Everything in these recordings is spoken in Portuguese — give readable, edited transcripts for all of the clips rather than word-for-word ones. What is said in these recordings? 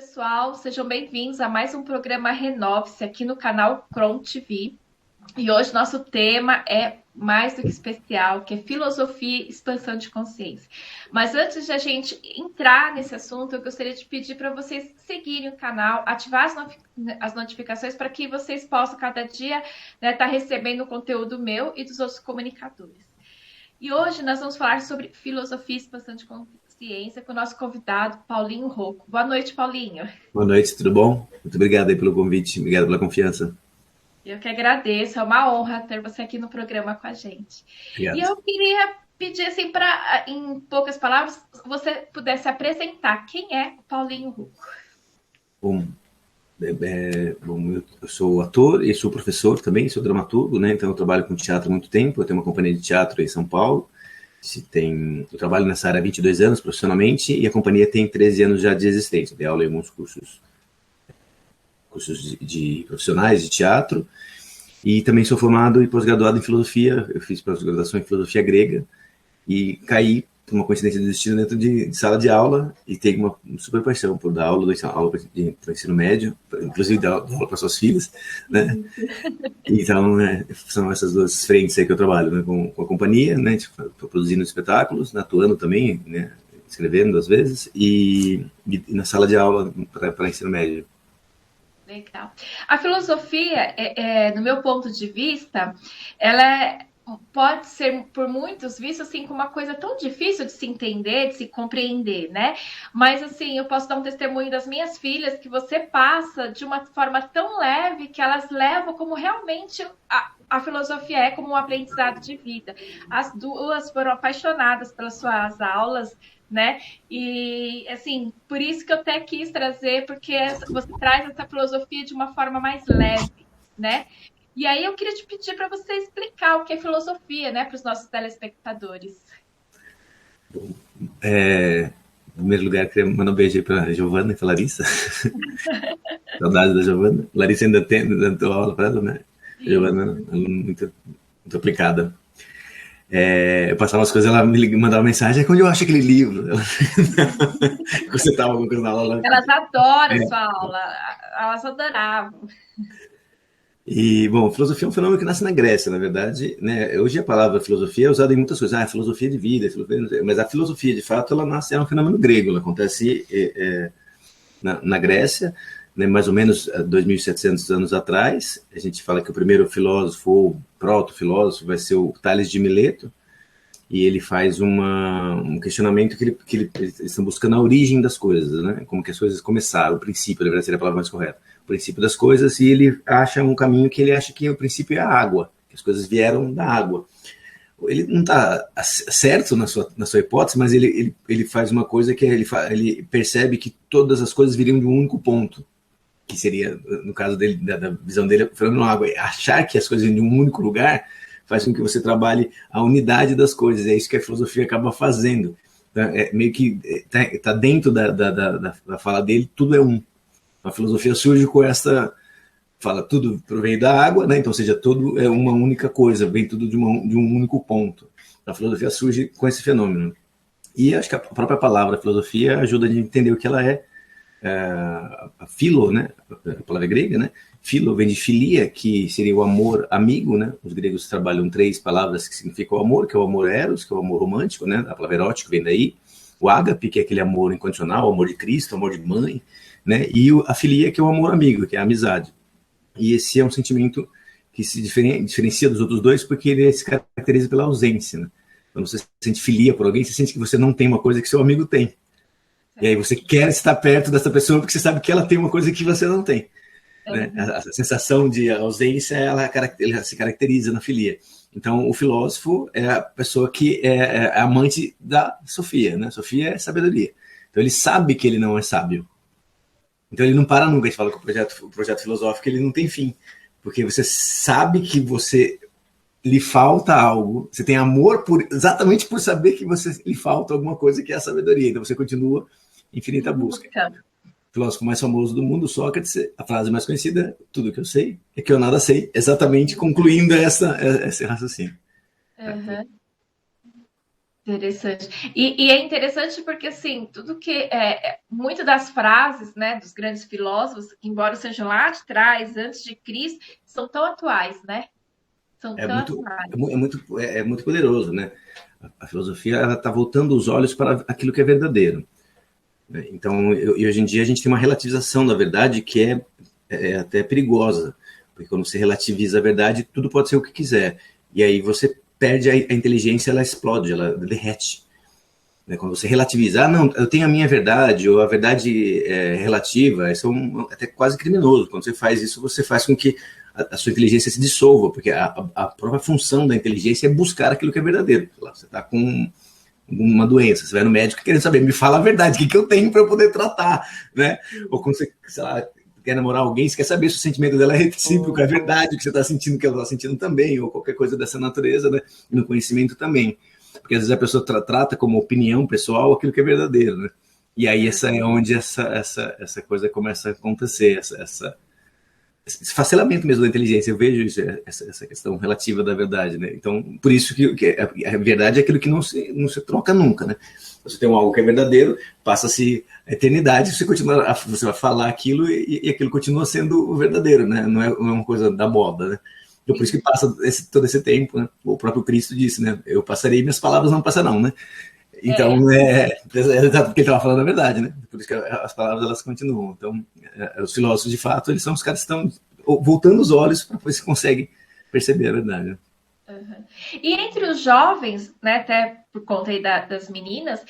pessoal, sejam bem-vindos a mais um programa Renove-se aqui no canal Cron TV. E hoje nosso tema é mais do que especial, que é filosofia e expansão de consciência. Mas antes de a gente entrar nesse assunto, eu gostaria de pedir para vocês seguirem o canal, ativar as notificações para que vocês possam cada dia estar recebendo o conteúdo meu e dos outros comunicadores. E hoje nós vamos falar sobre filosofia e expansão de consciência com o nosso convidado, Paulinho Rocco. Boa noite, Paulinho. Boa noite, tudo bom? Muito obrigado aí pelo convite, obrigado pela confiança. Eu que agradeço, é uma honra ter você aqui no programa com a gente. Obrigado. E eu queria pedir, assim, para, em poucas palavras, você pudesse apresentar quem é o Paulinho Rocco. Bom, eu sou ator e sou professor também, sou dramaturgo, né? Então eu trabalho com teatro há muito tempo, eu tenho uma companhia de teatro em São Paulo. Eu trabalho nessa área há 22 anos profissionalmente e a companhia tem 13 anos já de existência. Eu dei aula em alguns cursos de profissionais de teatro e também sou formado e pós-graduado em filosofia. Eu fiz pós-graduação em filosofia grega e caí, por uma coincidência do destino, dentro de sala de aula e tenho uma super paixão por dar aula para ensino médio, inclusive dar aula para suas filhas, né? Então, são essas duas frentes aí que eu trabalho, né? Com a companhia, né? Produzindo espetáculos, atuando também, né? Escrevendo às vezes e na sala de aula para ensino médio. Legal. A filosofia, no meu ponto de vista, ela pode ser, por muitos vistos, assim, como uma coisa tão difícil de se entender, de se compreender, né? Mas, assim, eu posso dar um testemunho das minhas filhas que você passa de uma forma tão leve que elas levam como realmente a filosofia é como um aprendizado de vida. As duas foram apaixonadas pelas suas aulas, né? E, assim, por isso que eu até quis trazer, porque você traz essa filosofia de uma forma mais leve, né? E aí eu queria te pedir para você explicar o que é filosofia, né, para os nossos telespectadores. Em primeiro lugar, queria mandar um beijo aí para a Giovana e para a Larissa. Saudades da Giovana. Larissa ainda dando aula para ela, né? A Giovana, muito, muito aplicada. Eu passava umas coisas, ela me mandava uma mensagem, quando eu acho aquele livro. Você estava alguma coisa na aula. Elas adoram sua aula, elas adoravam. E, bom, filosofia é um fenômeno que nasce na Grécia, na verdade, né? Hoje a palavra filosofia é usada em muitas coisas, filosofia de vida, mas a filosofia, de fato, ela nasce, é um fenômeno grego, ela acontece na Grécia, né? Mais ou menos 2.700 anos atrás. A gente fala que o primeiro filósofo, ou proto-filósofo, vai ser o Tales de Mileto, e ele faz um questionamento que eles estão buscando a origem das coisas, né? Como que as coisas começaram, o princípio, na verdade seria a palavra mais correta, o princípio das coisas, e ele acha um caminho que ele acha que o princípio é a água, que as coisas vieram da água. Ele não está certo na sua hipótese, mas ele faz uma coisa que ele percebe que todas as coisas viriam de um único ponto, que seria, no caso dele, da visão dele, falando na água, achar que as coisas vêm de um único lugar faz com que você trabalhe a unidade das coisas. É isso que a filosofia acaba fazendo. Meio que está dentro da fala dele, tudo é um. A filosofia surge com essa fala, tudo provém da água, né? Então, ou seja, tudo é uma única coisa, vem tudo de um único ponto. A filosofia surge com esse fenômeno. E acho que a própria palavra filosofia ajuda a gente entender o que ela é. A philo, né? A palavra grega, né? Philo vem de filia, que seria o amor amigo, né? Os gregos trabalham 3 palavras que significam o amor, que é o amor eros, que é o amor romântico, né? A palavra erótico vem daí. O ágape, que é aquele amor incondicional, o amor de Cristo, o amor de mãe, né? E a filia, que é o amor amigo, que é a amizade. E esse é um sentimento que se diferencia dos outros dois, porque ele se caracteriza pela ausência, né? Quando você sente filia por alguém, você sente que você não tem uma coisa que seu amigo tem. E aí você quer estar perto dessa pessoa porque você sabe que ela tem uma coisa que você não tem. Né? A sensação de ausência, ela se caracteriza na filia. Então, o filósofo é a pessoa que é amante da Sofia, né? Sofia é sabedoria. Então, ele sabe que ele não é sábio. Então, ele não para nunca. A gente fala que o projeto filosófico ele não tem fim. Porque você sabe que lhe falta algo. Você tem amor exatamente por saber que lhe falta alguma coisa que é a sabedoria. Então, você continua infinita busca. O filósofo mais famoso do mundo, Sócrates, a frase mais conhecida, tudo que eu sei é que eu nada sei, exatamente concluindo esse raciocínio. Uhum. Interessante. E é interessante porque, assim, tudo que muito das frases, né, dos grandes filósofos, embora sejam lá de trás, antes de Cristo, são tão atuais, né? São É tão muito, atuais. é muito poderoso, né? A filosofia ela está voltando os olhos para aquilo que é verdadeiro, né? Então, e hoje em dia a gente tem uma relativização da verdade que é até perigosa, porque quando você relativiza a verdade, tudo pode ser o que quiser. E aí você perde a inteligência, ela explode, ela derrete. Né? Quando você relativiza, não, eu tenho a minha verdade, ou a verdade relativa, isso é até quase criminoso. Quando você faz isso, você faz com que a sua inteligência se dissolva, porque a própria função da inteligência é buscar aquilo que é verdadeiro. Você está com uma doença, você vai no médico querendo saber, me fala a verdade, o que eu tenho para eu poder tratar, né? Ou quando você, sei lá, quer namorar alguém, você quer saber se o sentimento dela é recíproco, é verdade, o que você está sentindo, que ela está sentindo também, ou qualquer coisa dessa natureza, né? E no conhecimento também. Porque às vezes a pessoa trata como opinião pessoal aquilo que é verdadeiro, né? E aí essa é onde essa coisa começa a acontecer, esse facelamento mesmo da inteligência. Eu vejo isso, essa questão relativa da verdade, né? Então, por isso que a verdade é aquilo que não se troca nunca, né? Você tem algo que é verdadeiro, passa-se a eternidade, você vai falar aquilo e aquilo continua sendo verdadeiro, né? Não é uma coisa da moda, né? Então, por isso que passa todo esse tempo, né? O próprio Cristo disse, né? Eu passarei, minhas palavras não passarão, né? Então, porque ele estava falando a verdade, né? Por isso que as palavras, elas continuam. Então, os filósofos, de fato, eles são os caras que estão voltando os olhos para ver se conseguem perceber a verdade, né? Uhum. E entre os jovens, né, até por conta aí das meninas,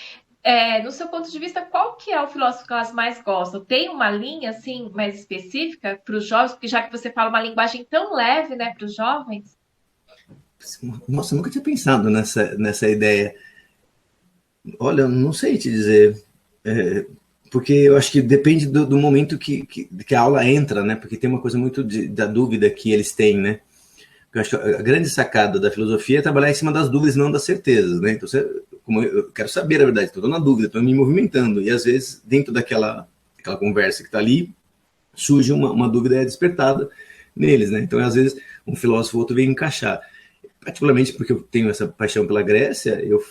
no seu ponto de vista, qual que é o filósofo que elas mais gostam? Tem uma linha, assim, mais específica para os jovens? Porque já que você fala uma linguagem tão leve, né, para os jovens? Nossa, eu nunca tinha pensado nessa ideia. Olha, eu não sei te dizer, porque eu acho que depende do momento que a aula entra, né? Porque tem uma coisa muito da dúvida que eles têm, né? Eu acho que a grande sacada da filosofia é trabalhar em cima das dúvidas, não das certezas, né? Então, como eu quero saber a verdade, estou na dúvida, estou me movimentando, e às vezes, dentro daquela conversa que está ali, surge uma dúvida despertada neles, né? Então, às vezes, um filósofo ou outro vem encaixar. Particularmente porque eu tenho essa paixão pela Grécia, eu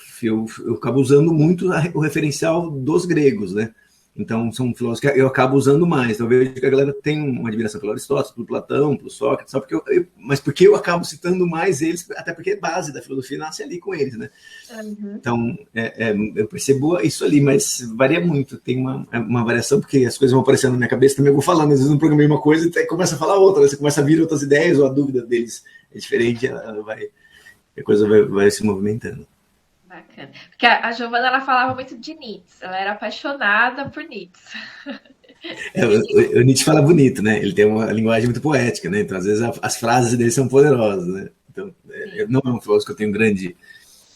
acabo usando muito o referencial dos gregos, né? Então, são filósofos que eu acabo usando mais. Então, eu vejo que a galera tem uma admiração pelo Aristóteles, pelo Platão, pelo Sócrates, só porque mas porque eu acabo citando mais eles, até porque a base da filosofia nasce ali com eles, né? Uhum. Então, eu percebo isso ali, mas varia muito. Tem uma variação, porque as coisas vão aparecendo na minha cabeça, também eu vou falando, às vezes não programei uma coisa e começa a falar outra, né? Você começa a vir outras ideias, ou a dúvida deles é diferente, a coisa vai se movimentando. Bacana. Porque a Giovana, ela falava muito de Nietzsche. Ela era apaixonada por Nietzsche. O Nietzsche fala bonito, né? Ele tem uma linguagem muito poética, né? Então, às vezes, as frases dele são poderosas, né? Então, não é um filósofo que eu tenho grande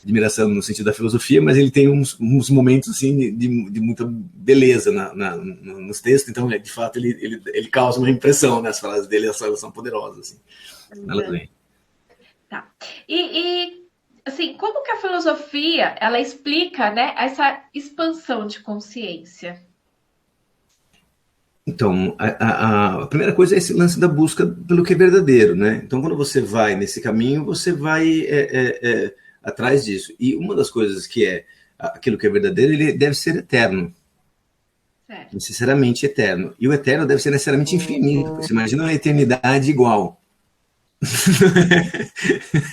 admiração no sentido da filosofia, mas ele tem uns momentos, assim, de muita beleza nos textos. Então, de fato, ele causa uma impressão, né? As frases dele, elas são poderosas, assim. Elas vêm. Tá. Assim, como que a filosofia, ela explica, né, essa expansão de consciência? Então, a primeira coisa é esse lance da busca pelo que é verdadeiro, né? Então, quando você vai nesse caminho, você vai atrás disso. E uma das coisas que é aquilo que é verdadeiro, ele deve ser eterno. Certo. Necessariamente eterno. E o eterno deve ser necessariamente infinito. Você imagina uma eternidade igual.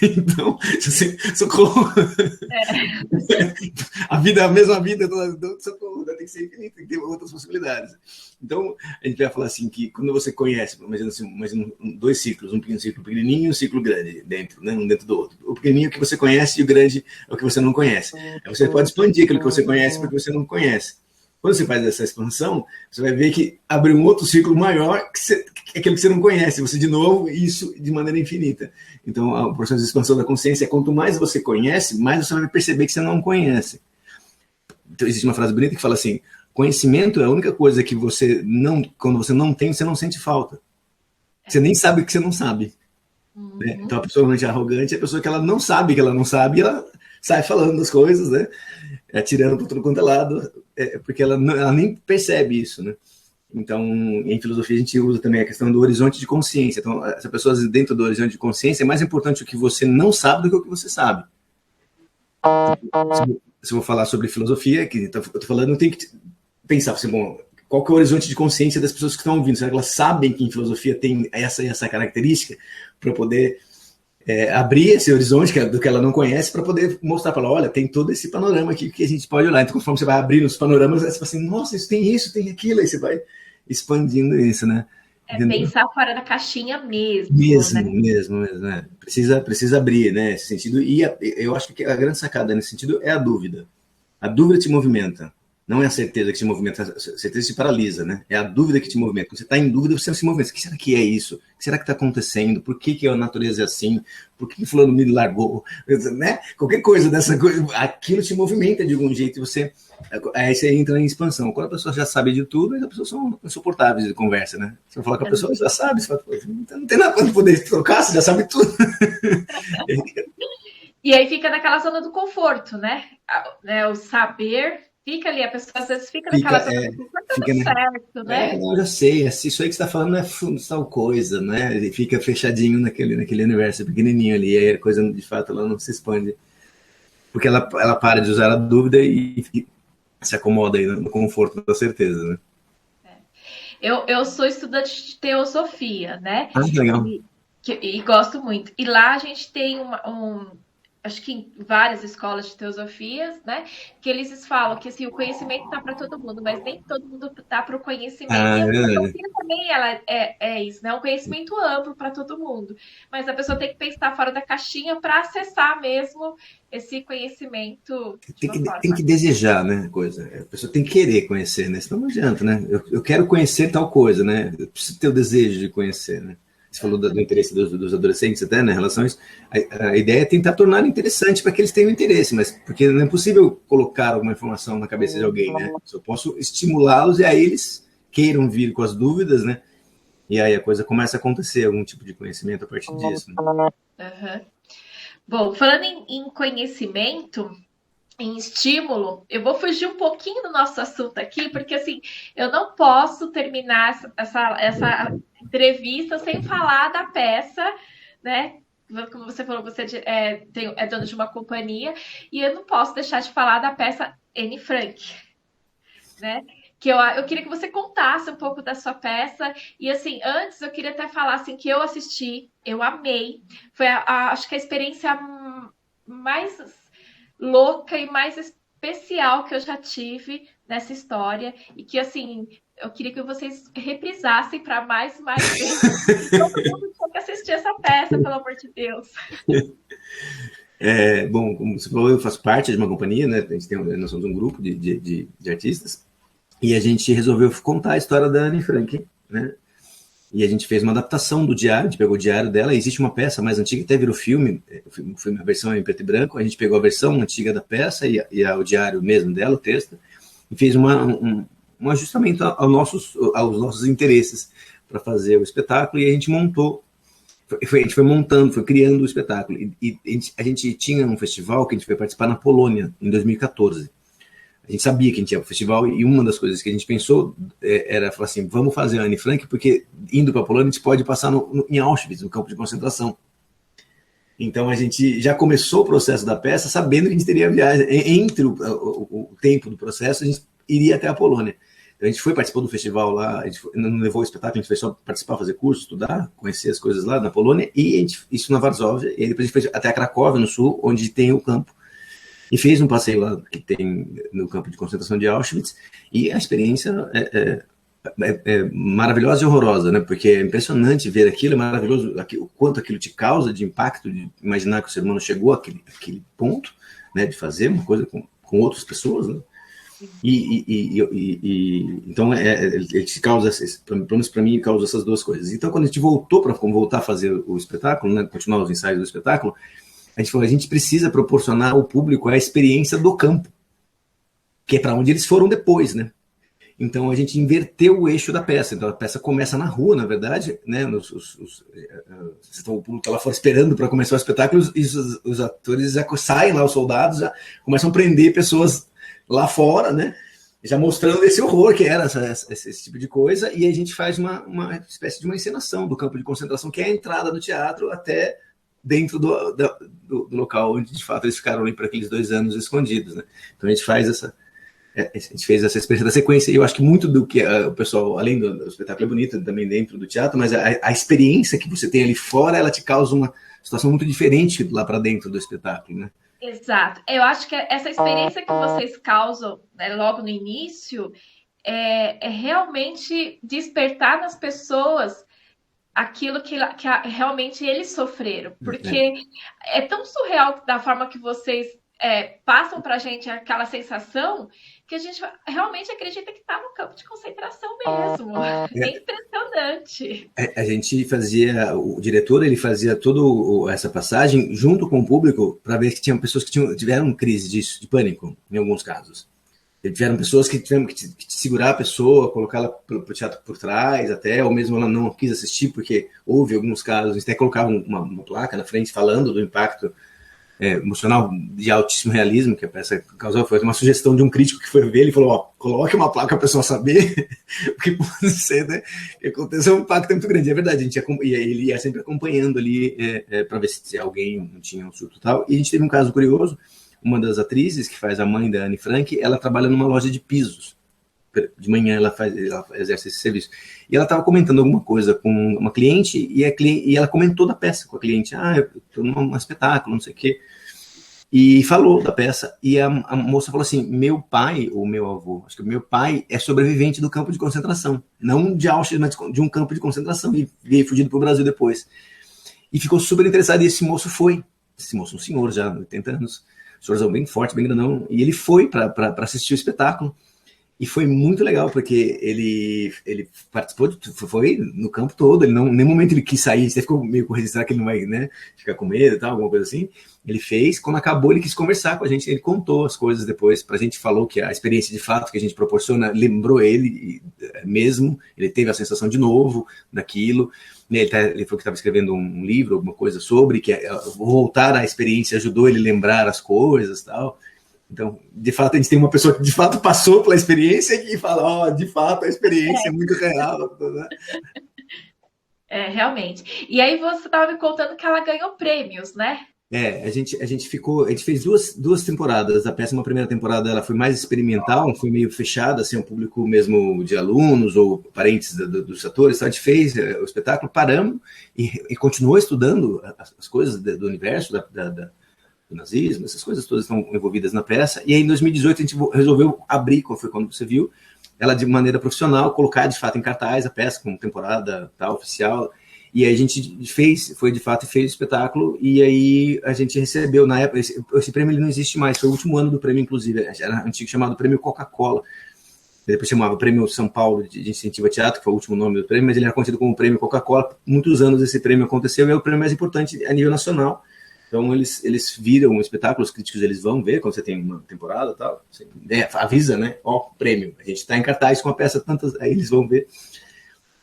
Então, socorro. A vida é a mesma vida, socorro, tem que ser infinito, tem que ter outras possibilidades. Então, a gente vai falar assim que quando você conhece, imagina dois ciclos, um ciclo pequenininho e um ciclo grande dentro, né, um dentro do outro. O pequenininho é o que você conhece e o grande é o que você não conhece. Aí você pode expandir aquilo que você conhece para o que você não conhece. Quando você faz essa expansão, você vai ver que abre um outro ciclo maior, que é aquele que você não conhece. Você, de novo, isso de maneira infinita. Então, o processo de expansão da consciência é quanto mais você conhece, mais você vai perceber que você não conhece. Então, existe uma frase bonita que fala assim, conhecimento é a única coisa que você não, quando você não tem, você não sente falta. Você nem sabe o que você não sabe. Uhum. Né? Então, a pessoa realmente arrogante é a pessoa que ela não sabe que ela não sabe e ela sai falando das coisas, né? Atirando para tudo quanto é lado, porque ela nem percebe isso, né? Então, em filosofia, a gente usa também a questão do horizonte de consciência. Então, essa pessoa dentro do horizonte de consciência é mais importante o que você não sabe do que o que você sabe. se eu vou falar sobre filosofia, que eu tô falando, eu tenho que pensar, assim, bom, qual que é o horizonte de consciência das pessoas que estão ouvindo? Será que elas sabem que em filosofia tem essa e essa característica para poder abrir esse horizonte do que ela não conhece, para poder mostrar para ela, olha, tem todo esse panorama aqui que a gente pode olhar. Então, conforme você vai abrindo os panoramas, você fala assim, nossa, isso, tem aquilo, aí você vai expandindo isso, né? Pensar fora da caixinha mesmo, Mesmo, né? né? Precisa abrir, né, esse sentido. E eu acho que a grande sacada nesse sentido é a dúvida. A dúvida te movimenta. Não é a certeza que te movimenta, a certeza te paralisa, né? É a dúvida que te movimenta. Quando você está em dúvida, você não se movimenta. O que será que é isso? O que será que está acontecendo? Por que a natureza é assim? Por que fulano me largou? Né? Qualquer coisa dessa coisa, aquilo te movimenta de algum jeito e aí você entra em expansão. Quando a pessoa já sabe de tudo, as pessoas são insuportáveis de conversa, né? Você vai falar com a pessoa, já sabe, você fala, não tem nada para poder trocar, você já sabe tudo. E aí fica naquela zona do conforto, né? O saber fica ali, a pessoa às vezes fica naquela zona do conforto, tá tudo certo, né? Não, eu já sei, isso aí que você está falando não é tal coisa, né? Ele fica fechadinho naquele universo pequenininho ali, e aí a coisa, de fato, ela não se expande. Porque ela para de usar a dúvida e se acomoda aí no conforto da certeza, né? Eu sou estudante de teosofia, né? Que legal. E gosto muito. E lá a gente tem acho que em várias escolas de teosofias, né? Que eles falam que assim, o conhecimento está para todo mundo, mas nem todo mundo está para o conhecimento. E a filosofia também ela é isso, né? Um conhecimento amplo para todo mundo. Mas a pessoa tem que pensar fora da caixinha para acessar mesmo esse conhecimento. Tem que desejar, né? Coisa. A pessoa tem que querer conhecer, né? Senão não adianta, né? Eu quero conhecer tal coisa, né? Eu preciso ter o desejo de conhecer, né? Você falou do interesse dos adolescentes até, né, em relação a isso. A ideia é tentar tornar interessante para que eles tenham interesse, mas porque não é possível colocar alguma informação na cabeça de alguém, né? Eu posso estimulá-los e aí eles queiram vir com as dúvidas, né? E aí a coisa começa a acontecer, algum tipo de conhecimento a partir disso. Né? Uhum. Bom, falando em conhecimento, em estímulo, eu vou fugir um pouquinho do nosso assunto aqui, porque assim, eu não posso terminar essa entrevista sem falar da peça, né? Como você falou, você é dono de uma companhia, e eu não posso deixar de falar da peça Anne Frank, né? Que eu queria que você contasse um pouco da sua peça. E assim, antes eu queria até falar assim, que eu assisti, eu amei. Foi acho que a experiência mais louca e mais especial que eu já tive nessa história. E que assim, eu queria que vocês reprisassem para mais vezes. Todo mundo tinha que assistir essa peça, pelo amor de Deus. Bom, como você falou, eu faço parte de uma companhia, né? Nós somos um grupo de artistas. E a gente resolveu contar a história da Anne Frank, né? E a gente fez uma adaptação do diário, a gente pegou o diário dela, existe uma peça mais antiga, até virou filme, a versão é em preto e branco, a gente pegou a versão antiga da peça e o diário mesmo dela, o texto, e fez um ajustamento aos nossos interesses para fazer o espetáculo, e a gente montou, a gente foi montando, foi criando o espetáculo, e a gente tinha um festival que a gente foi participar na Polônia, em 2014. A gente sabia que a gente ia para o festival e uma das coisas que a gente pensou era falar assim, vamos fazer a Anne Frank, porque indo para a Polônia a gente pode passar em Auschwitz, no campo de concentração. Então a gente já começou o processo da peça sabendo que a gente teria a viagem. Entre o tempo do processo, a gente iria até a Polônia. Então a gente participou do festival lá, a gente não levou o espetáculo, a gente foi só participar, fazer curso, estudar, conhecer as coisas lá na Polônia, e isso na Varsóvia, e depois a gente foi até a Cracóvia, no sul, onde tem o campo. E fez um passeio lá que tem no campo de concentração de Auschwitz, e a experiência é maravilhosa e horrorosa, né? Porque é impressionante ver aquilo, é maravilhoso o quanto aquilo te causa de impacto, de imaginar que o ser humano chegou àquele ponto, né, de fazer uma coisa com outras pessoas, né? Então ele te causa, pelo menos para mim, causa essas duas coisas. Então quando a gente voltou para voltar a fazer o espetáculo, né, continuar os ensaios do espetáculo, a gente falou, a gente precisa proporcionar ao público a experiência do campo, que é para onde eles foram depois, né? Então a gente inverteu o eixo da peça. Então a peça começa na rua, na verdade, né? O público está lá fora esperando para começar o espetáculo, e os atores já saem lá, os soldados já começam a prender pessoas lá fora, né? Já mostrando esse horror que era esse tipo de coisa, e a gente faz uma espécie de uma encenação do campo de concentração, que é a entrada do teatro até dentro do local onde, de fato, eles ficaram ali por aqueles 2 anos escondidos, né? Então a gente fez essa experiência da sequência, e eu acho que muito do que o pessoal, além do espetáculo é bonito, também dentro do teatro, mas a experiência que você tem ali fora, ela te causa uma situação muito diferente lá para dentro do espetáculo, né? Exato. Eu acho que essa experiência que vocês causam, né, logo no início é realmente despertar nas pessoas aquilo que realmente eles sofreram. Porque é tão surreal da forma que vocês passam pra gente aquela sensação que a gente realmente acredita que está no campo de concentração mesmo. É impressionante. A gente fazia, o diretor, ele fazia toda essa passagem junto com o público para ver que tinham pessoas que tiveram crise de pânico, em alguns casos. Tiveram pessoas que tiveram que segurar a pessoa, colocá-la para o teatro por trás, até, ou mesmo ela não quis assistir, porque houve alguns casos, até colocavam uma placa na frente falando do impacto emocional de altíssimo realismo que a peça causou. Foi uma sugestão de um crítico que foi ver, ele falou, coloque uma placa para a pessoa saber o que pode ser, né? Que aconteceu um impacto muito grande. É verdade, ele ia sempre acompanhando ali para ver se alguém não tinha um surto e tal. E a gente teve um caso curioso, uma das atrizes que faz a mãe da Anne Frank, ela trabalha numa loja de pisos. De manhã ela exerce esse serviço. E ela estava comentando alguma coisa com uma cliente, e ela comentou da peça com a cliente. Eu estou num espetáculo, não sei o quê. E falou da peça. E a moça falou assim, meu pai, ou meu avô, acho que meu pai é sobrevivente do campo de concentração. Não de Auschwitz, mas de um campo de concentração. E veio fugido para o Brasil depois. E ficou super interessado. E esse moço, um senhor já, 80 anos, senhorzão bem forte, bem grandão. E ele foi para assistir o espetáculo. E foi muito legal, porque ele participou, foi no campo todo, ele não, em nenhum momento ele quis sair, a gente ficou meio com registrar que ele não vai, né, ficar com medo e tal, alguma coisa assim. Ele fez, quando acabou ele quis conversar com a gente, ele contou as coisas depois, pra gente, falou que a experiência de fato que a gente proporciona lembrou ele mesmo, ele teve a sensação de novo daquilo, ele falou que estava escrevendo um livro, alguma coisa sobre, que voltar à experiência ajudou ele a lembrar as coisas e tal. Então, de fato, a gente tem uma pessoa que de fato passou pela experiência e fala, de fato, a experiência é muito real. Né? Realmente. E aí você estava me contando que ela ganhou prêmios, né? A gente fez duas temporadas. A peça, uma primeira temporada, ela foi mais experimental, foi meio fechada, assim, o público mesmo de alunos ou parentes dos atores. Então a gente fez o espetáculo, paramos e continuou estudando as coisas do universo, do nazismo, essas coisas todas estão envolvidas na peça, e aí em 2018 a gente resolveu abrir, foi quando você viu, ela de maneira profissional, colocar de fato em cartaz a peça, com temporada tal, oficial, e aí a gente fez o espetáculo, e aí a gente recebeu, na época, esse prêmio ele não existe mais, foi o último ano do prêmio, inclusive, era antigo, chamado Prêmio Coca-Cola, depois chamava Prêmio São Paulo de Incentivo a Teatro, que foi o último nome do prêmio, mas ele era conhecido como Prêmio Coca-Cola, muitos anos esse prêmio aconteceu, e é o prêmio mais importante a nível nacional. Então, eles viram o espetáculo, os críticos eles vão ver quando você tem uma temporada e tal. Você, avisa, né? Prêmio. A gente está em cartaz com a peça, tantas, aí eles vão ver.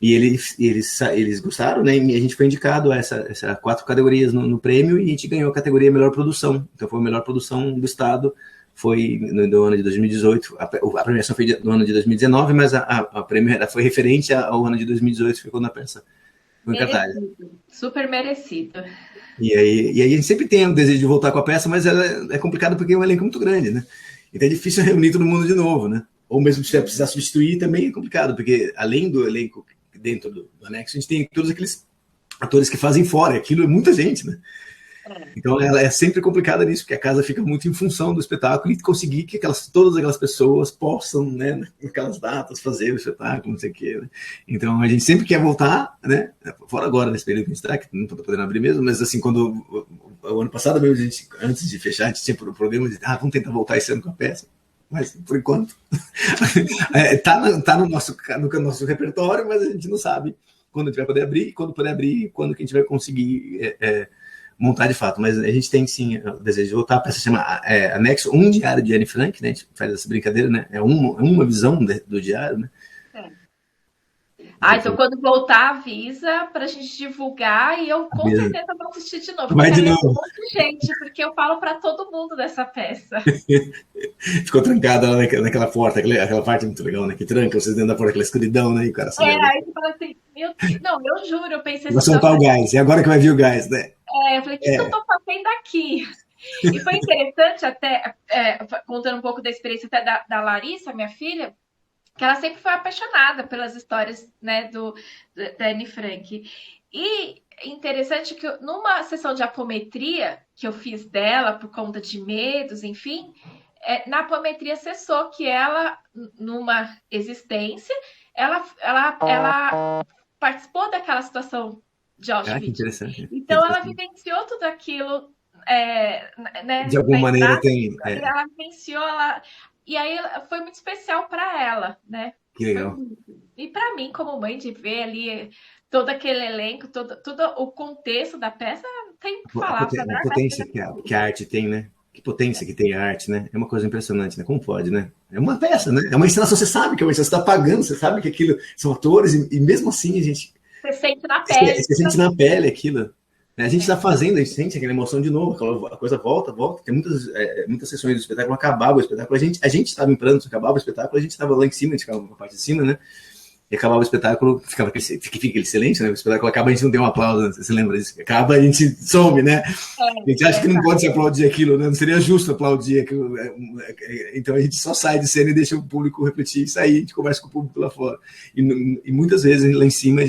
E eles gostaram, né? E a gente foi indicado a essas 4 categorias no prêmio, e a gente ganhou a categoria Melhor Produção. Então, foi a melhor produção do Estado, foi no ano de 2018. A premiação foi no ano de 2019, mas a premiação foi referente ao ano de 2018, ficou na peça. Foi em cartaz. Super merecido. E aí a gente sempre tem o desejo de voltar com a peça, mas ela é complicado porque é um elenco muito grande, né? Então é difícil reunir todo mundo de novo, né? Ou mesmo se precisar substituir, também é complicado, porque além do elenco dentro do anexo, a gente tem todos aqueles atores que fazem fora, aquilo é muita gente, né? Então ela é sempre complicada nisso, porque a casa fica muito em função do espetáculo e conseguir que todas aquelas pessoas possam, né, naquelas datas, fazer o espetáculo, não sei o quê. Né? Então a gente sempre quer voltar, né? Fora agora, nesse período que a gente está, que não está podendo abrir mesmo, mas assim, quando o ano passado mesmo, a gente, antes de fechar, a gente tinha o problema de vamos tentar voltar esse ano com a peça. Mas, por enquanto, tá no nosso repertório, mas a gente não sabe quando a gente vai poder abrir, quando puder abrir, quando que a gente vai conseguir montar de fato. Mas a gente tem, sim, o desejo de voltar. A peça chama Anexo, um diário de Anne Frank, né? A gente faz essa brincadeira, né? É uma visão do diário, né? Então quando voltar, avisa pra gente divulgar, e eu com certeza vou assistir de novo. Vai de novo. Gente, porque eu falo pra todo mundo dessa peça. Ficou trancada lá naquela porta, aquela parte muito legal, né? Que tranca vocês dentro da porta, aquela escuridão, né? E o cara aí você fala assim, meu Deus. Não, eu juro, eu pensei assim. Vai soltar o gás, e agora que vai vir o gás, né? Eu falei, o que eu estou fazendo aqui? E foi interessante até, contando um pouco da experiência até da Larissa, minha filha, que ela sempre foi apaixonada pelas histórias, né, da Anne Frank. E interessante que numa sessão de apometria que eu fiz dela por conta de medos, enfim, na apometria cessou que ela, numa existência, ela participou daquela situação de Ah, que Auschwitz. interessante. Que Então ela interessante. vivenciou tudo aquilo, De né, alguma na maneira estrada, tem. ela vivenciou, e aí foi muito especial para ela, né? Que Foi legal. muito. E para mim, como mãe, de ver ali todo aquele elenco, todo o contexto da peça, não tem o que falar, precisa A dar potência que a arte tem, né? Que potência que tem a arte, né? É uma coisa impressionante, né? Como pode, né? É uma peça, né? É uma encenação, você sabe que é uma encenação, você está pagando, você sabe que aquilo são atores, e mesmo assim a gente Você sente na pele. você sente na pele aquilo. Né? A gente está fazendo, a gente sente aquela emoção de novo, a coisa volta, volta. Tem muitas sessões do espetáculo, acabava o espetáculo, a gente estava em prantos, acabava o espetáculo, a gente estava lá em cima, a gente ficava na parte de cima, né? E acabava o espetáculo, fica aquele silêncio, né? O espetáculo acaba, a gente não tem um aplauso, você lembra disso? Acaba, a gente some, né? A gente acha que não pode se aplaudir aquilo, né? Não seria justo aplaudir aquilo. Então a gente só sai de cena e deixa o público repetir e sair, a gente conversa com o público lá fora. E muitas vezes lá em cima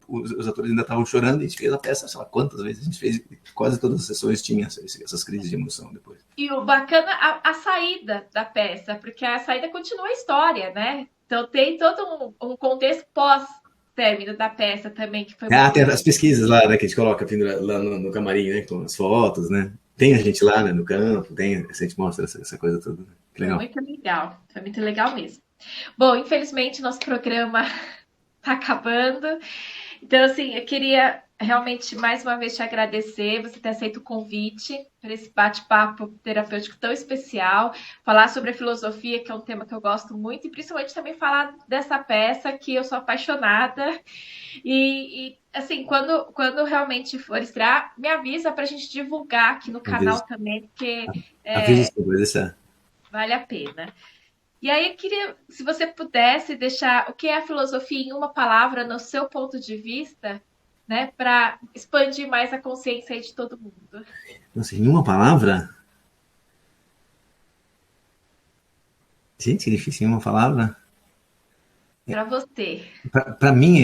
os atores ainda estavam chorando, e a gente fez a peça, sei lá quantas vezes, a gente fez, quase todas as sessões tinha essas crises de emoção depois. E o bacana, a saída da peça, porque a saída continua a história, né? Então tem todo um contexto pós-término da peça também, que foi Tem muito. as pesquisas lá, né, que a gente coloca lá no camarim, né, com as fotos, né? Tem a gente lá, né, no campo, a gente mostra essa coisa toda. Né? Que Foi legal. muito legal, foi muito legal mesmo. Bom, infelizmente nosso programa está acabando. Então, assim, eu queria realmente mais uma vez te agradecer, você ter aceito o convite para esse bate-papo terapêutico tão especial, falar sobre a filosofia, que é um tema que eu gosto muito, e principalmente também falar dessa peça que eu sou apaixonada. E assim, quando realmente for estrear, me avisa para a gente divulgar aqui no canal Aviso, também, porque aviso sim, vai deixar. vale a pena. E aí, eu queria, se você pudesse deixar o que é a filosofia em uma palavra, no seu ponto de vista, né, para expandir mais a consciência aí de todo mundo. Nossa, em uma palavra? Gente, que difícil, em uma palavra? Para você. Para mim,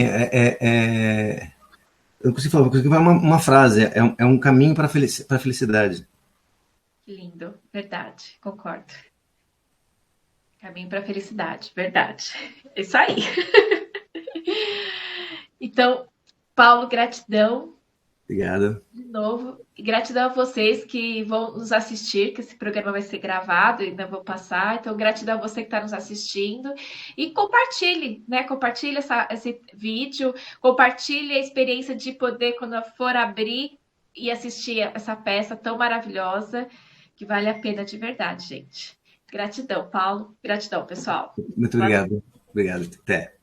eu não consigo falar uma frase, é um caminho para a felicidade. Que lindo, verdade, concordo. Caminho para a felicidade, verdade. É isso aí. Então, Paulo, gratidão Obrigado. de novo. E gratidão a vocês que vão nos assistir, que esse programa vai ser gravado e ainda vou passar. Então, gratidão a você que está nos assistindo. E compartilhe, né? Compartilhe esse vídeo, compartilhe a experiência de poder, quando eu for abrir e assistir essa peça tão maravilhosa, que vale a pena de verdade, gente. Gratidão, Paulo. Gratidão, pessoal. Muito Valeu. obrigado. Obrigado. Até.